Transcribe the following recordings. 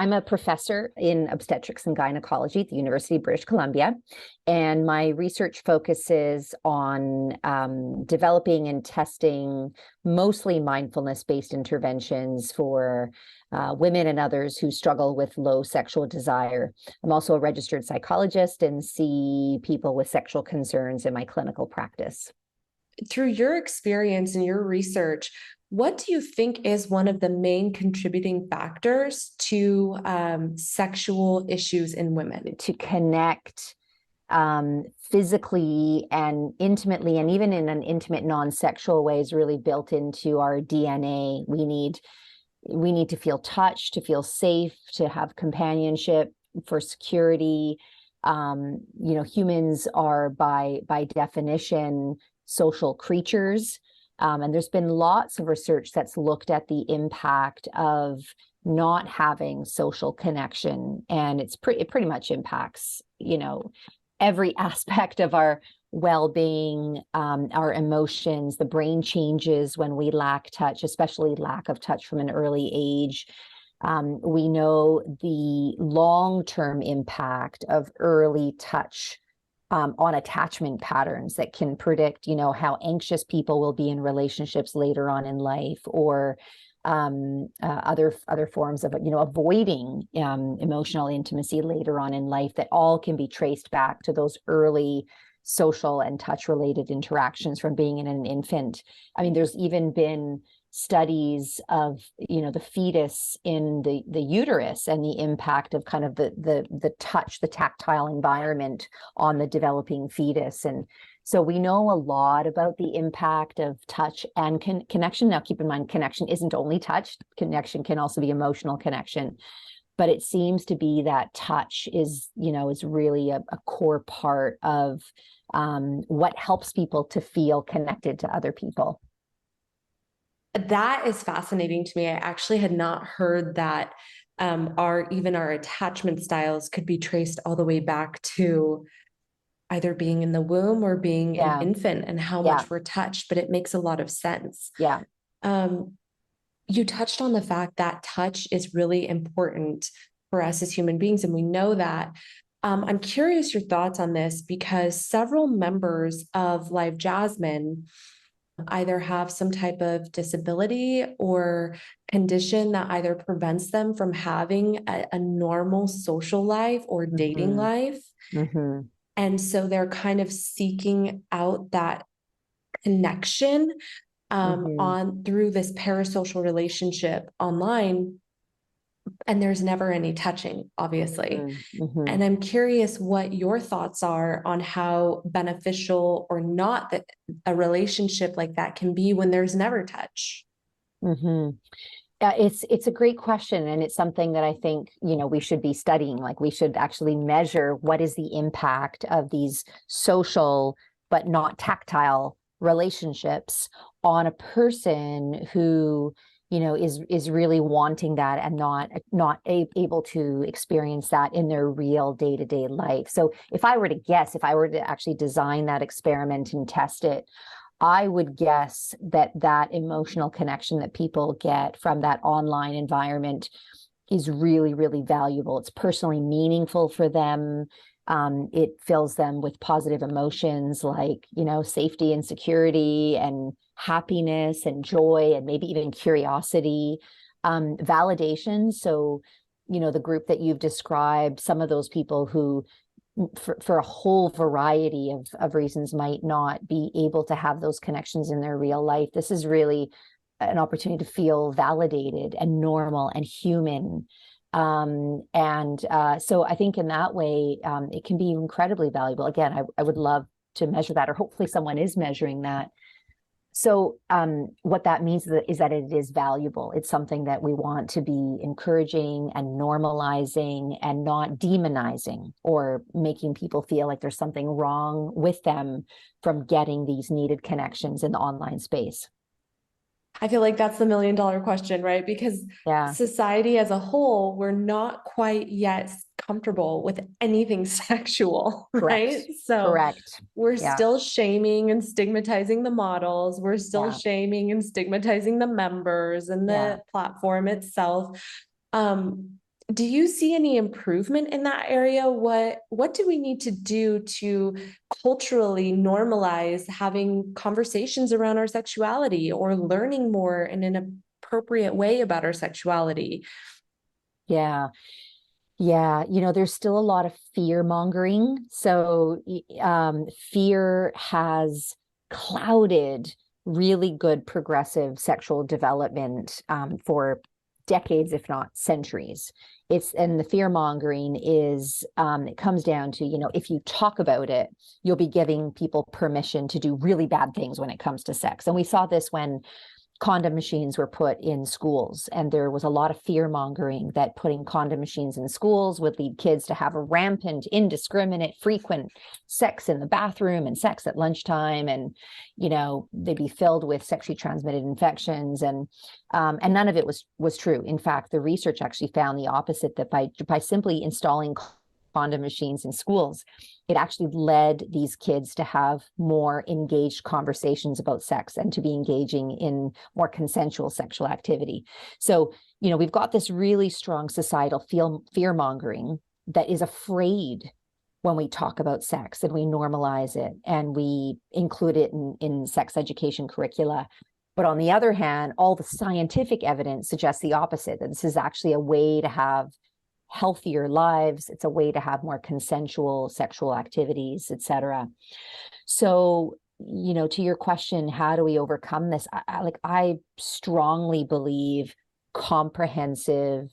I'm a professor in obstetrics and gynecology at the University of British Columbia, and my research focuses on developing and testing mostly mindfulness-based interventions for women and others who struggle with low sexual desire. I'm also a registered psychologist and see people with sexual concerns in my clinical practice. Through your experience and your research, what do you think is one of the main contributing factors to sexual issues in women? To connect physically and intimately, and even in an intimate, non-sexual way, is really built into our DNA. We need to feel touched, to feel safe, to have companionship, for security. Humans are by definition social creatures. And there's been lots of research that's looked at the impact of not having social connection. And it pretty much impacts, every aspect of our well-being, our emotions. The brain changes when we lack touch, especially lack of touch from an early age. We know the long-term impact of early touch on attachment patterns that can predict, how anxious people will be in relationships later on in life, or other forms of, avoiding emotional intimacy later on in life, that all can be traced back to those early social and touch-related interactions from being an infant. I mean, there's even been studies of the fetus in the uterus and the impact of kind of the touch, the tactile environment on the developing fetus. And so we know a lot about the impact of touch and connection. Now, keep in mind, connection isn't only touch. Connection can also be emotional connection. But it seems to be that touch is really a core part of what helps people to feel connected to other people. That is fascinating to me. I actually had not heard that our attachment styles could be traced all the way back to either being in the womb or being an infant, and how much we're touched, but it makes a lot of sense. Yeah. You touched on the fact that touch is really important for us as human beings, and we know that. I'm curious your thoughts on this, because several members of Live Jasmine either have some type of disability or condition that either prevents them from having a normal social life or dating life. Mm-hmm. And so they're kind of seeking out that connection on through this parasocial relationship online. And there's never any touching, obviously. And I'm curious what your thoughts are on how beneficial or not that a relationship like that can be when there's never touch. It's a great question, and it's something that I think we should be studying. Like, we should actually measure what is the impact of these social but not tactile relationships on a person who is really wanting that and not able to experience that in their real day-to-day life. So if I were to guess, if I were to actually design that experiment and test it, I would guess that emotional connection that people get from that online environment is really, really valuable. It's personally meaningful for them. It fills them with positive emotions like, safety and security and happiness and joy and maybe even curiosity, validation. So, the group that you've described, some of those people who for a whole variety of reasons might not be able to have those connections in their real life. This is really an opportunity to feel validated and normal and human. So I think in that way, it can be incredibly valuable. Again, I would love to measure that, or hopefully someone is measuring that. So what that means is that it is valuable. It's something that we want to be encouraging and normalizing and not demonizing or making people feel like there's something wrong with them from getting these needed connections in the online space. I feel like that's the $1 million question, right? Because society as a whole, we're not quite yet comfortable with anything sexual, right? So we're still shaming and stigmatizing the models. We're still shaming and stigmatizing the members and the platform itself. Do you see any improvement in that area? What do we need to do to culturally normalize having conversations around our sexuality or learning more in an appropriate way about our sexuality? Yeah. Yeah, there's still a lot of fear mongering. So, fear has clouded really good progressive sexual development for decades, if not centuries. And the fear mongering is, it comes down to, if you talk about it, you'll be giving people permission to do really bad things when it comes to sex. And we saw this when condom machines were put in schools, and there was a lot of fear mongering that putting condom machines in schools would lead kids to have a rampant, indiscriminate, frequent sex in the bathroom and sex at lunchtime, and they'd be filled with sexually transmitted infections, and none of it was true. In fact, the research actually found the opposite, that by simply installing condom machines in schools, it actually led these kids to have more engaged conversations about sex and to be engaging in more consensual sexual activity. So, we've got this really strong societal fear mongering that is afraid when we talk about sex and we normalize it and we include it in sex education curricula. But on the other hand, all the scientific evidence suggests the opposite, that this is actually a way to have healthier lives. It's a way to have more consensual sexual activities, etc. So, to your question, how do we overcome this? I strongly believe comprehensive,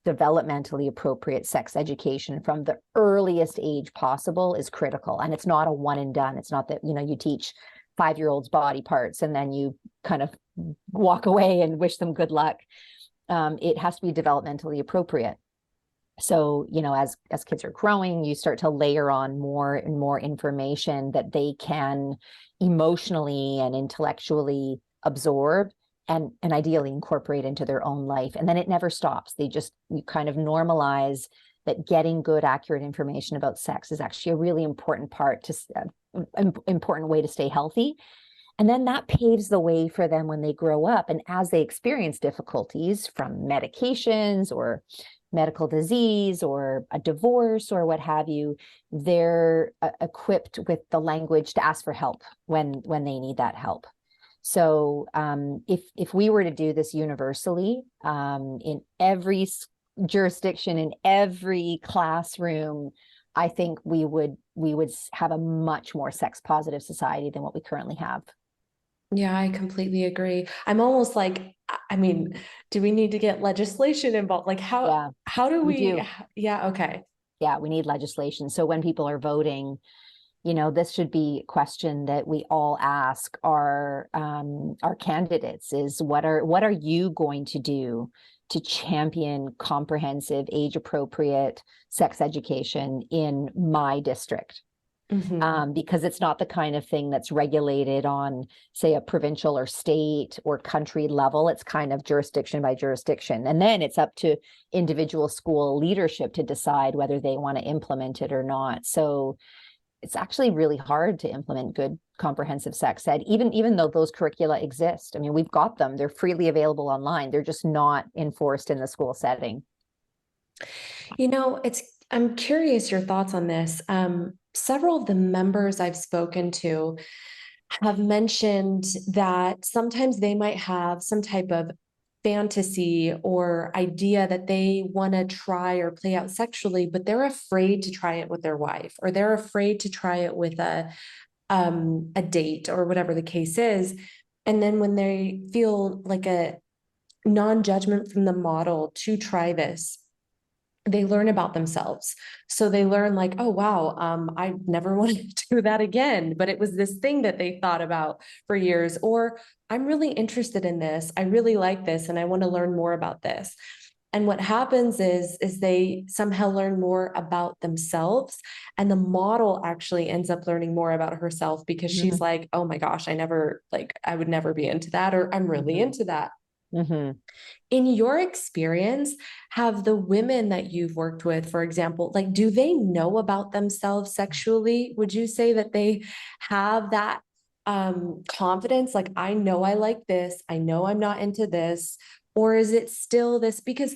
developmentally appropriate sex education from the earliest age possible is critical. And it's not a one and done. It's not that, you teach 5-year-olds body parts and then you kind of walk away and wish them good luck. It has to be developmentally appropriate. So, as kids are growing, you start to layer on more and more information that they can emotionally and intellectually absorb and ideally incorporate into their own life. And then it never stops. You kind of normalize that getting good, accurate information about sex is actually a really important important way to stay healthy. And then that paves the way for them when they grow up. And as they experience difficulties from medications or medical disease or a divorce or what have you, they're equipped with the language to ask for help when they need that help. So if we were to do this universally in every jurisdiction, in every classroom, I think we would have a much more sex positive society than what we currently have. Yeah, I completely agree. I'm almost like, I mean, do we need to get legislation involved? Like how do we we, do. yeah, okay. Yeah, we need legislation. So when people are voting, this should be a question that we all ask our candidates is what are you going to do to champion comprehensive, age appropriate sex education in my district? Because it's not the kind of thing that's regulated on, say, a provincial or state or country level. It's kind of jurisdiction by jurisdiction. And then it's up to individual school leadership to decide whether they want to implement it or not. So it's actually really hard to implement good comprehensive sex ed, even though those curricula exist. I mean, we've got them. They're freely available online. They're just not enforced in the school setting. I'm curious your thoughts on this. Several of the members I've spoken to have mentioned that sometimes they might have some type of fantasy or idea that they want to try or play out sexually, but they're afraid to try it with their wife, or they're afraid to try it with a date or whatever the case is. And then when they feel like a non-judgment from the model to try this, they learn about themselves. So they learn like, oh, wow, I never wanted to do that again. But it was this thing that they thought about for years. Or I'm really interested in this. I really like this. And I want to learn more about this. And what happens is they somehow learn more about themselves. And the model actually ends up learning more about herself because she's like, oh my gosh, I would never be into that, or I'm really into that. In your experience, have the women that you've worked with, for example, like, do they know about themselves sexually? Would you say that they have that confidence? Like, I know I like this. I know I'm not into this. Or is it still this? Because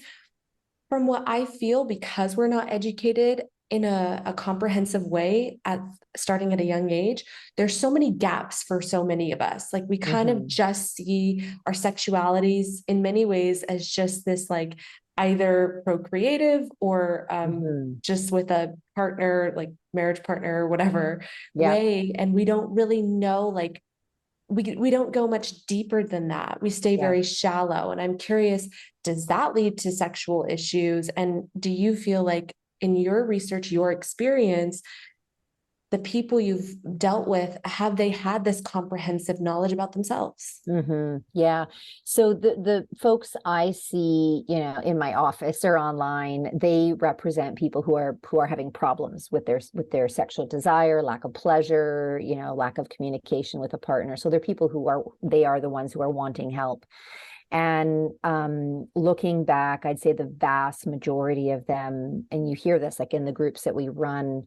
From what I feel, because we're not educated in a comprehensive way at starting at a young age, there's so many gaps for so many of us. Like we kind of Mm-hmm. just see our sexualities in many ways as just this like either procreative or Mm-hmm. just with a partner, like marriage partner or whatever Yeah. way. And we don't really know like we don't go much deeper than that. We stay Yeah. very shallow. And I'm curious, does that lead to sexual issues? And do you feel like in your research, your experience, the people you've dealt with, have they had this comprehensive knowledge about themselves? Mm-hmm. Yeah. So the folks I see, in my office or online, they represent people who are having problems with their sexual desire, lack of pleasure, lack of communication with a partner. So they're people they are the ones who are wanting help. And looking back, I'd say the vast majority of them, and you hear this like in the groups that we run,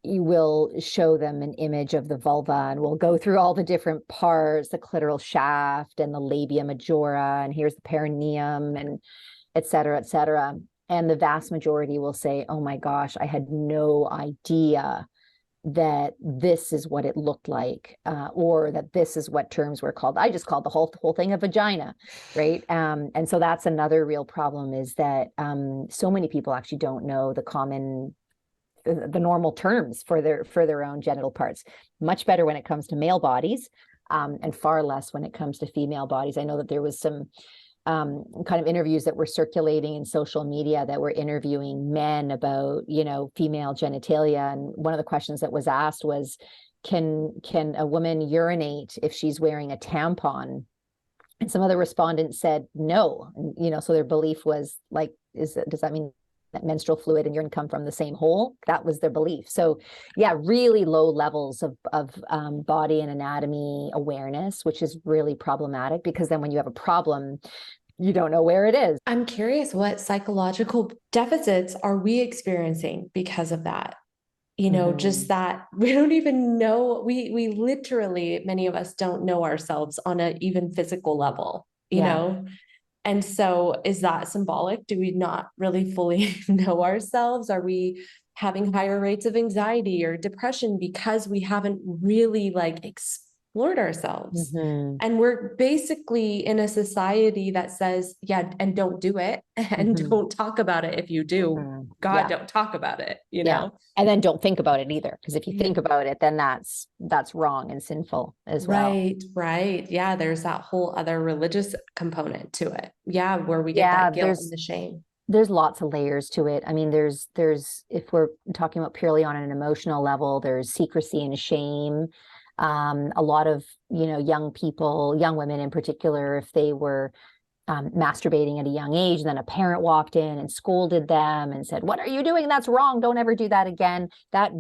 you will show them an image of the vulva and we'll go through all the different parts, the clitoral shaft and the labia majora, and here's the perineum, and et cetera, et cetera. And the vast majority will say, oh my gosh, I had no idea that this is what it looked like, or that this is what terms were called. I just called the whole thing a vagina, right? And so that's another real problem, is that so many people actually don't know the normal terms for their own genital parts. Much better when it comes to male bodies, and far less when it comes to female bodies. I know that there was some kind of interviews that were circulating in social media that were interviewing men about, female genitalia. And one of the questions that was asked was, can a woman urinate if she's wearing a tampon? And some of the respondents said no. And, so their belief was like, does that mean that menstrual fluid and urine come from the same hole? That was their belief. So yeah, really low levels of body and anatomy awareness, which is really problematic, because then when you have a problem, you don't know where it is. I'm curious, what psychological deficits are we experiencing because of that? Just that we don't even know, we literally, many of us don't know ourselves on an even physical level, Yeah. And so is that symbolic? Do we not really fully know ourselves? Are we having higher rates of anxiety or depression because we haven't really like explored ourselves? Mm-hmm. And we're basically in a society that says, yeah, and don't do it and Mm-hmm. don't talk about it if you do. Mm-hmm. God, Yeah. don't talk about it, Yeah. And then don't think about it either, because if you think about it, then that's wrong and sinful as well. Right, right. Yeah, there's that whole other religious component to it. Yeah, where we get Yeah, that guilt and the shame. there's lots of layers to it. I mean, there's if we're talking about purely on an emotional level, there's secrecy and shame. A lot of, young people, young women in particular, if they were masturbating at a young age, and then a parent walked in and scolded them and said, "What are you doing? That's wrong. Don't ever do that again." That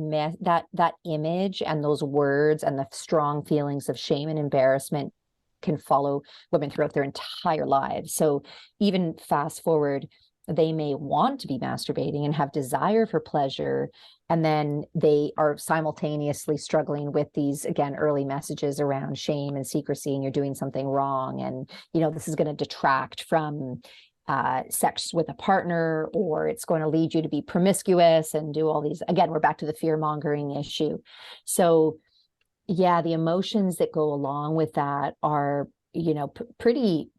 image and those words and the strong feelings of shame and embarrassment can follow women throughout their entire lives. So even fast forward, they may want to be masturbating and have desire for pleasure, and then they are simultaneously struggling with these, again, early messages around shame and secrecy, and you're doing something wrong, and this is going to detract from sex with a partner, or it's going to lead you to be promiscuous and do all these. Again, we're back to the fear mongering issue. So yeah, the emotions that go along with that are, pretty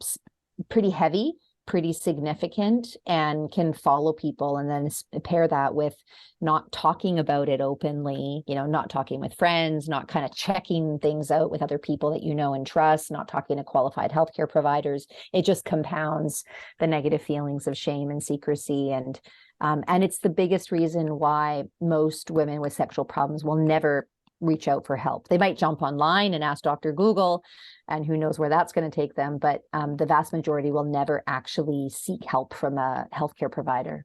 heavy, pretty significant, and can follow people. And then pair that with not talking about it openly, not talking with friends, not kind of checking things out with other people that you know and trust, not talking to qualified healthcare providers. It just compounds the negative feelings of shame and secrecy. And it's the biggest reason why most women with sexual problems will never reach out for help. They might jump online and ask Dr. Google, and who knows where that's going to take them. But the vast majority will never actually seek help from a healthcare provider.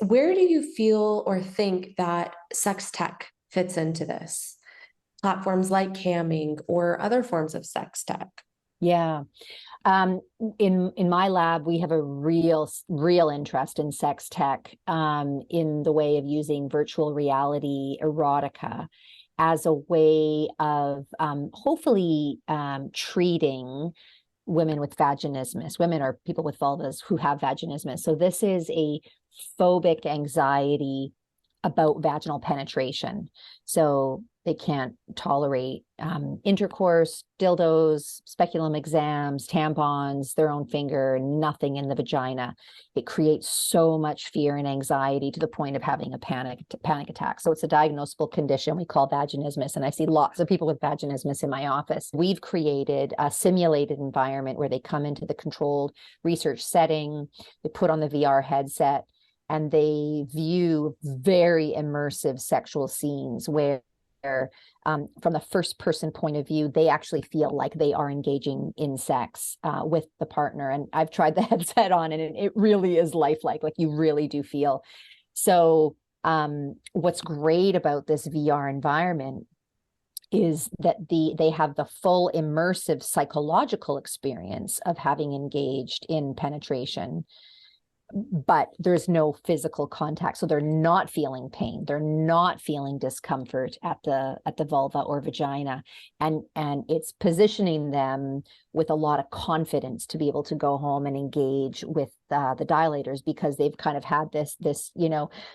Where do you feel or think that sex tech fits into this? Platforms like camming or other forms of sex tech? Yeah. In my lab, we have a real interest in sex tech, in the way of using virtual reality erotica as a way of hopefully treating women with vaginismus, women or people with vulvas who have vaginismus. So this is a phobic anxiety about vaginal penetration. So they can't tolerate intercourse, dildos, speculum exams, tampons, their own finger, nothing in the vagina. It creates so much fear and anxiety to the point of having a panic attack. So it's a diagnosable condition we call vaginismus. And I see lots of people with vaginismus in my office. We've created a simulated environment where they come into the controlled research setting, they put on the VR headset, and they view very immersive sexual scenes where from the first person point of view, they actually feel like they are engaging in sex with the partner. And I've tried the headset on, and it really is lifelike, like you really do feel. So what's great about this VR environment is that they have the full immersive psychological experience of having engaged in penetration, but there's no physical contact. So they're not feeling pain. They're not feeling discomfort at the vulva or vagina. And it's positioning them with a lot of confidence to be able to go home and engage with the dilators, because they've kind of had this,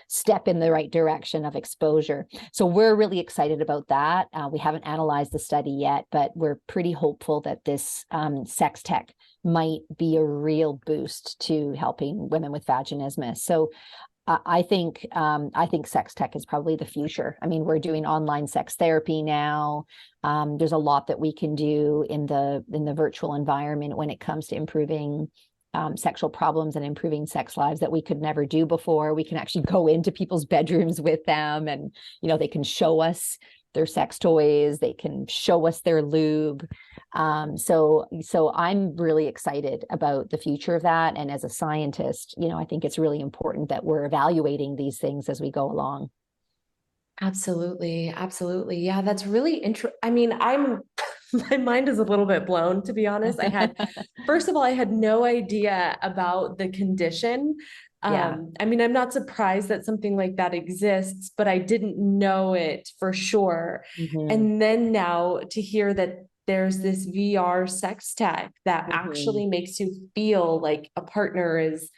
step in the right direction of exposure. So we're really excited about that. We haven't analyzed the study yet, but we're pretty hopeful that this sex tech might be a real boost to helping women with vaginismus. So I think sex tech is probably the future. I mean, we're doing online sex therapy now. There's a lot that we can do in the virtual environment when it comes to improving sexual problems and improving sex lives that we could never do before. We can actually go into people's bedrooms with them, and they can show us their sex toys, they can show us their lube. So I'm really excited about the future of that. And as a scientist, I think it's really important that we're evaluating these things as we go along. Absolutely. Absolutely. Yeah, that's really interesting. I mean, my mind is a little bit blown, to be honest. First of all, I had no idea about the condition. Yeah. I mean, I'm not surprised that something like that exists, but I didn't know it for sure. Mm-hmm. And then now to hear that there's this VR sex tech that actually makes you feel like a partner is,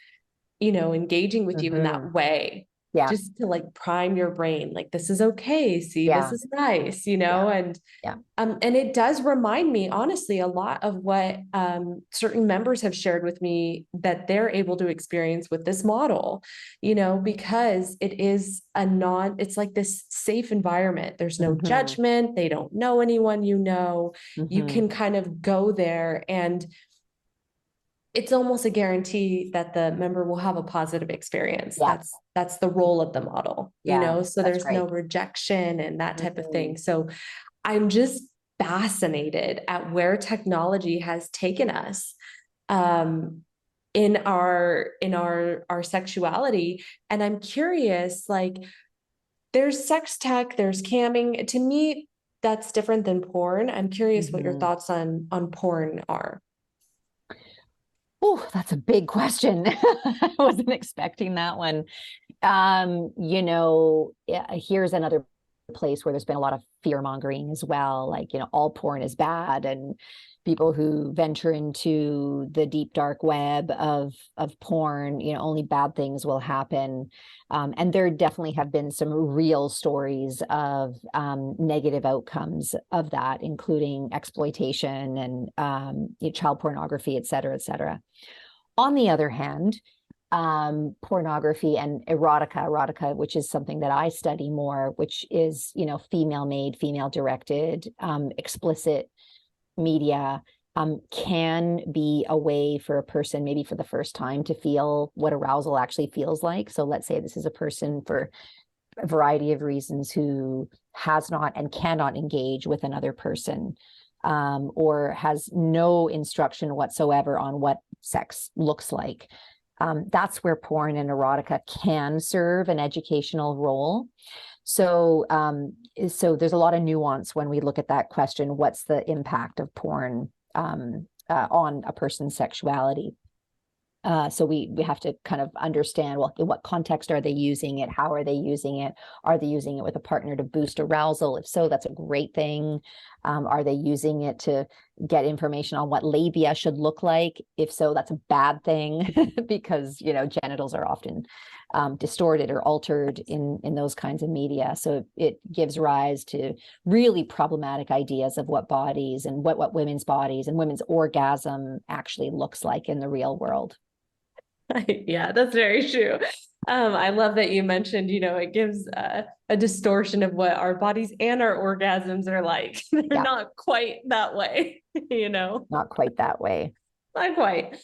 engaging with you in that way. Yeah. Just to like prime your brain, like this is okay. See, this is nice, and and it does remind me, honestly, a lot of what certain members have shared with me that they're able to experience with this model, because it's like this safe environment. There's no judgment. They don't know anyone, you can kind of go there, and it's almost a guarantee that the member will have a positive experience. Yeah. That's the role of the model, so there's no rejection and that type of thing. So I'm just fascinated at where technology has taken us in our sexuality. And I'm curious, like, there's sex tech, there's camming. To me, that's different than porn. I'm curious what your thoughts on porn are. Oh, that's a big question. I wasn't expecting that one. Here's another place where there's been a lot of fear mongering as well. Like, all porn is bad, and people who venture into the deep dark web of porn, only bad things will happen. And there definitely have been some real stories of negative outcomes of that, including exploitation and child pornography, et cetera, et cetera. On the other hand, pornography and erotica, which is something that I study more, which is, female made, female directed, explicit media, can be a way for a person, maybe for the first time, to feel what arousal actually feels like. So let's say this is a person, for a variety of reasons, who has not and cannot engage with another person, or has no instruction whatsoever on what sex looks like. That's where porn and erotica can serve an educational role. So there's a lot of nuance when we look at that question: what's the impact of porn on a person's sexuality? So we have to kind of understand, well, in what context are they using it? How are they using it? Are they using it with a partner to boost arousal? If so, that's a great thing. Are they using it to get information on what labia should look like? If so, that's a bad thing because, genitals are often distorted or altered in those kinds of media. So it gives rise to really problematic ideas of what bodies and what women's bodies and women's orgasm actually looks like in the real world. Yeah, that's very true. I love that you mentioned, it gives a distortion of what our bodies and our orgasms are like. They're Yeah, not quite that way, not quite that way. not quite.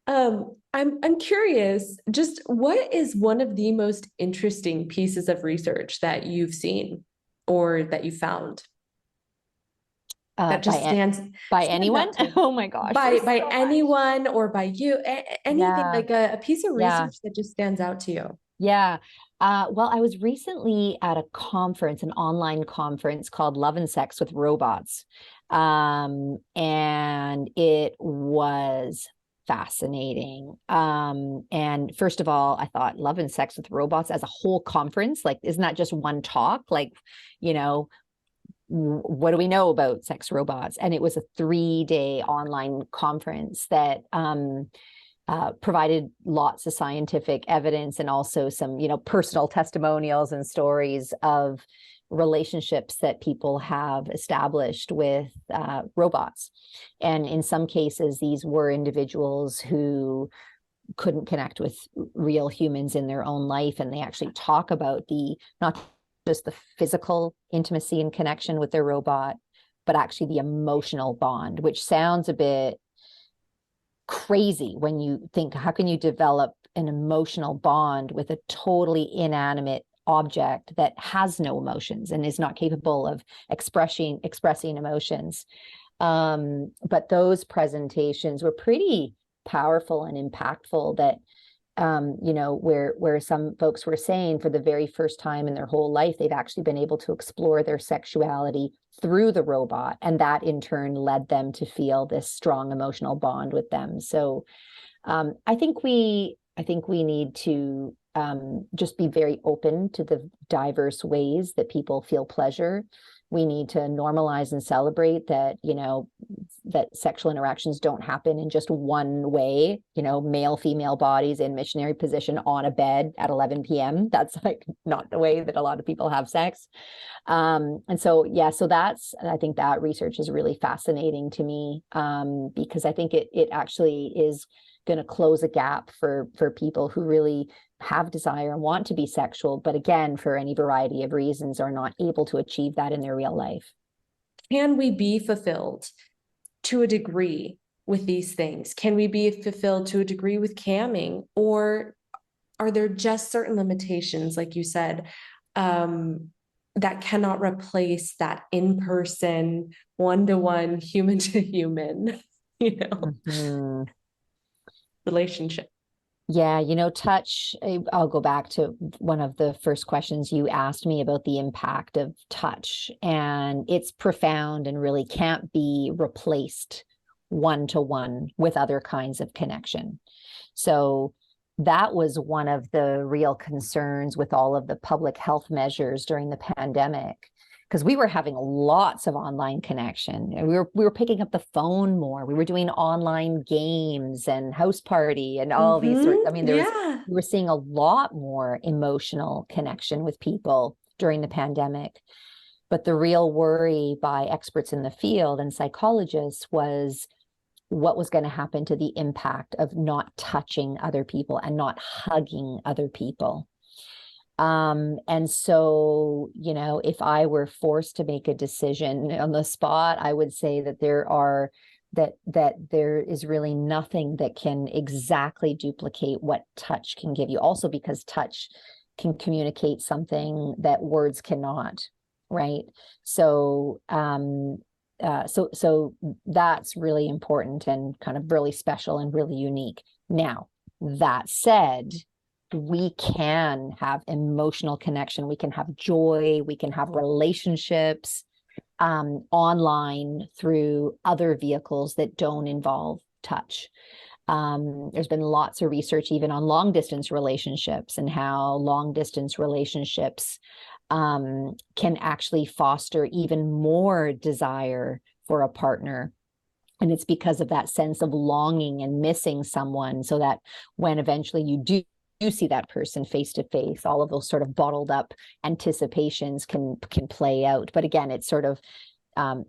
I'm curious, just what is one of the most interesting pieces of research that you've seen or that you found that just By stands anyone? out to you? Oh my gosh, By there's so much. anyone or by you, anything Yeah, like a piece of yeah, research that just stands out to you. yeah. Well, I was recently at a conference, an online conference called Love and Sex with Robots. And it was fascinating. And first of all, I thought Love and Sex with Robots as a whole conference, like, isn't that just one talk? Like, you know, what do we know about sex robots? And it was a 3-day online conference that provided lots of scientific evidence and also some, personal testimonials and stories of relationships that people have established with robots. And in some cases, these were individuals who couldn't connect with real humans in their own life. And they actually talk about not just the physical intimacy and connection with their robot, but actually the emotional bond, which sounds a bit crazy when you think, how can you develop an emotional bond with a totally inanimate object that has no emotions and is not capable of expressing emotions? But those presentations were pretty powerful and impactful, that where some folks were saying for the very first time in their whole life, they've actually been able to explore their sexuality through the robot. And that in turn led them to feel this strong emotional bond with them. So I think we need to just be very open to the diverse ways that people feel pleasure. We need to normalize and celebrate that, that sexual interactions don't happen in just one way, male, female bodies in missionary position on a bed at 11 p.m. That's like not the way that a lot of people have sex. And so, I think that research is really fascinating to me, because I think it actually is going to close a gap for people who really have desire and want to be sexual, but again, for any variety of reasons, are not able to achieve that in their real life. Can we be fulfilled to a degree with these things? Can we be fulfilled to a degree with camming? Or are there just certain limitations, like you said, that cannot replace that in-person, one-to-one, human-to-human, relationship? Yeah, touch, I'll go back to one of the first questions you asked me about the impact of touch. And it's profound and really can't be replaced one-to-one with other kinds of connection. So that was one of the real concerns with all of the public health measures during the pandemic, because we were having lots of online connection. And we were picking up the phone more. We were doing online games and house party and all these sorts. I mean, we were seeing a lot more emotional connection with people during the pandemic. But the real worry by experts in the field and psychologists was what was going to happen to the impact of not touching other people and not hugging other people. And so, if I were forced to make a decision on the spot, I would say that there is really nothing that can exactly duplicate what touch can give you. Also, because touch can communicate something that words cannot, right? So, so that's really important and kind of really special and really unique. Now, that said, we can have emotional connection, we can have joy, we can have relationships online through other vehicles that don't involve touch. There's been lots of research even on long distance relationships and how long distance relationships can actually foster even more desire for a partner. And it's because of that sense of longing and missing someone, so that when eventually you see that person face to face, all of those sort of bottled up anticipations can play out. But again, it sort of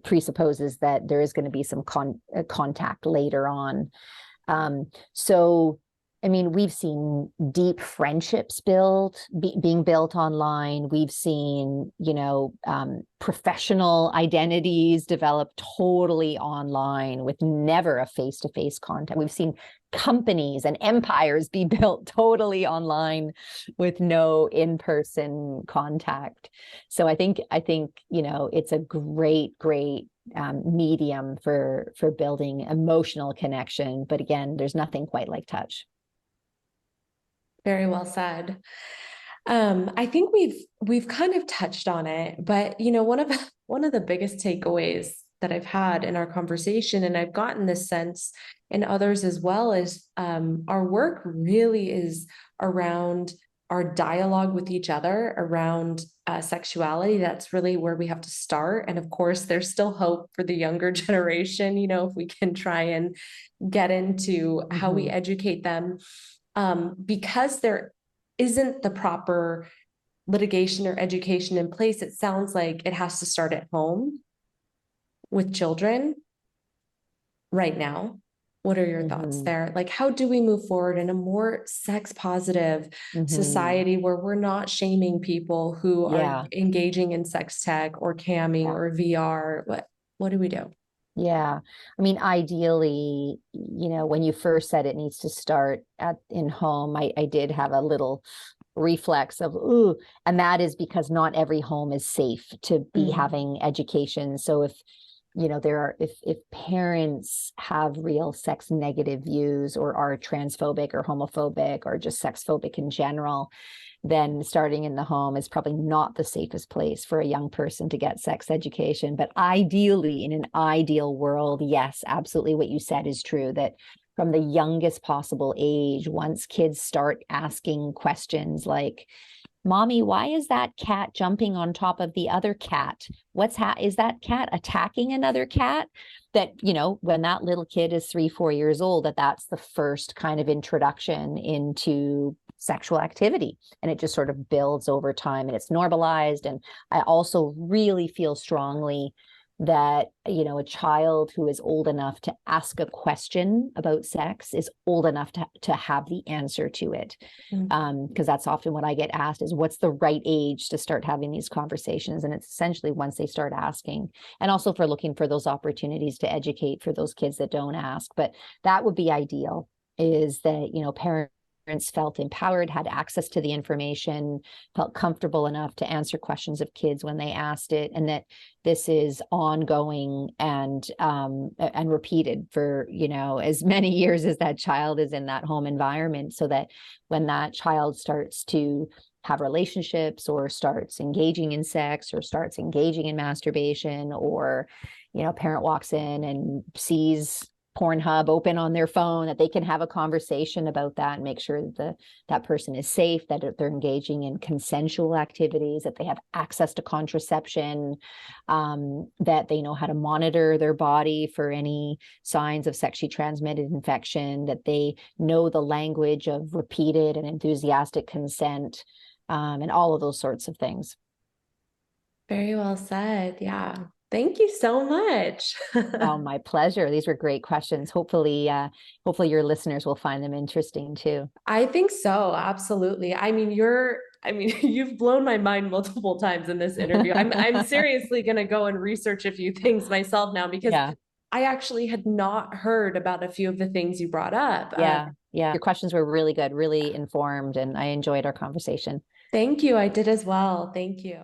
presupposes that there is going to be some contact later on. So, I mean, we've seen deep friendships being built online. We've seen, professional identities develop totally online with never a face-to-face contact. We've seen companies and empires be built totally online with no in-person contact. So I think, it's a great medium for building emotional connection. But again, there's nothing quite like touch. Very well said. I think we've kind of touched on it, but one of the biggest takeaways that I've had in our conversation, and I've gotten this sense in others as well, is our work really is around our dialogue with each other around sexuality. That's really where we have to start. And of course, there's still hope for the younger generation, if we can try and get into how we educate them. Because there isn't the proper litigation or education in place, it sounds like it has to start at home with children right now. What are your thoughts there? Like, how do we move forward in a more sex positive society where we're not shaming people who are engaging in sex tech or camming or VR? What do we do? Yeah. I mean, ideally, when you first said it needs to start in home, I did have a little reflex of, ooh, and that is because not every home is safe to be having education. So if if parents have real sex negative views, or are transphobic or homophobic or just sex phobic in general, then starting in the home is probably not the safest place for a young person to get sex education. But ideally, in an ideal world, yes, absolutely what you said is true, that from the youngest possible age, once kids start asking questions like, Mommy, why is that cat jumping on top of the other cat? Is that cat attacking another cat? That, when that little kid is 3-4 years old, that's the first kind of introduction into sexual activity. And it just sort of builds over time and it's normalized. And I also really feel strongly that, a child who is old enough to ask a question about sex is old enough to have the answer to it. Because that's often what I get asked is, what's the right age to start having these conversations? And it's essentially once they start asking, and also for looking for those opportunities to educate for those kids that don't ask. But that would be ideal, is that, parents felt empowered, had access to the information, felt comfortable enough to answer questions of kids when they asked it, and that this is ongoing and repeated for, as many years as that child is in that home environment, so that when that child starts to have relationships or starts engaging in sex or starts engaging in masturbation, or, parent walks in and sees Pornhub open on their phone, that they can have a conversation about that and make sure that that person is safe, that they're engaging in consensual activities, that they have access to contraception, that they know how to monitor their body for any signs of sexually transmitted infection, that they know the language of repeated and enthusiastic consent, and all of those sorts of things. Very well said. Yeah. Thank you so much. Oh, my pleasure. These were great questions. Hopefully your listeners will find them interesting too. I think so. Absolutely. I mean, you've blown my mind multiple times in this interview. I'm seriously going to go and research a few things myself now, because I actually had not heard about a few of the things you brought up. Yeah. Your questions were really good, really informed, and I enjoyed our conversation. Thank you. I did as well. Thank you.